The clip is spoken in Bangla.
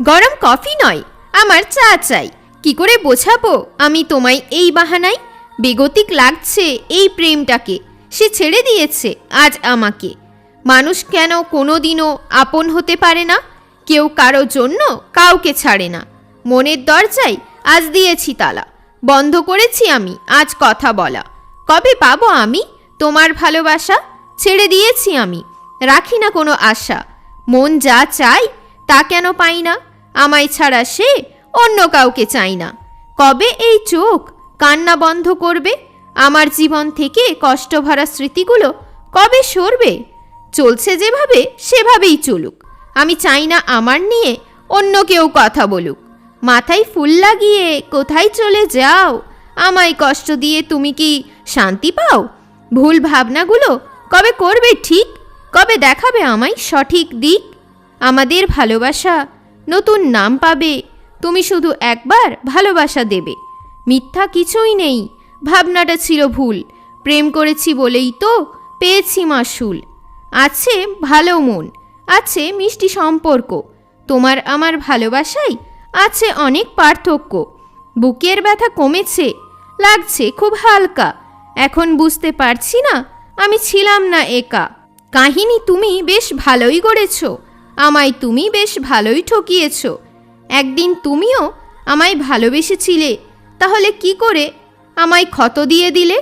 গরম কফি নয়, আমার চা চাই। কি করে বোঝাবো আমি তোমায় এই বাহানায়? বেগতিক লাগছে এই প্রেমটাকে। সে ছেড়ে দিয়েছে আজ আমাকে। মানুষ কেন কোনোদিনও আপন হতে পারে না? কেউ কারো জন্য কাউকে ছাড়ে না। মনের দরজায় আজ দিয়েছি তালা। বন্ধ করেছি আমি আজ কথা বলা। কবে পাবো আমি তোমার ভালোবাসা? ছেড়ে দিয়েছি আমি, রাখি না কোনো আশা। মন যা চাই তা কেন পাই না? আমায় ছাড়া সে অন্য কাউকে চাই না। কবে এই চোখ কান্না বন্ধ করবে? আমার জীবন থেকে কষ্ট ভরা স্মৃতিগুলো কবে সরবে? চলছে যেভাবে সেভাবেই চলুক। আমি চাই না আমার নিয়ে অন্য কেউ কথা বলুক। মাথায় ফুল লাগিয়ে কোথায় চলে যাও? আমায় কষ্ট দিয়ে তুমি কি শান্তি পাও? ভুল ভাবনাগুলো কবে করবে ঠিক? কবে দেখাবে আমায় সঠিক দিক? আমাদের ভালোবাসা নতুন নাম পাবে। তুমি শুধু একবার ভালোবাসা দেবে। মিথ্যা কিছুই নেই, ভাবনাটা ছিল ভুল। প্রেম করেছি বলেই তো পেয়েছি মাসুল। আছে ভালো মন, আছে মিষ্টি সম্পর্ক। তোমার আমার ভালোবাসায় আছে অনেক পার্থক্য। বুকের ব্যথা কমেছে, লাগছে খুব হালকা। এখন বুঝতে পারছি না আমি ছিলাম না একা। কাহিনী তুমি বেশ ভালোই গড়েছ, আমায় তুমি বেশ ভালোই ঠকিয়েছ। একদিন তুমিও আমায় ভালোবেসেছিলে, তাহলে কি করে আমায় ক্ষত দিয়ে দিলে?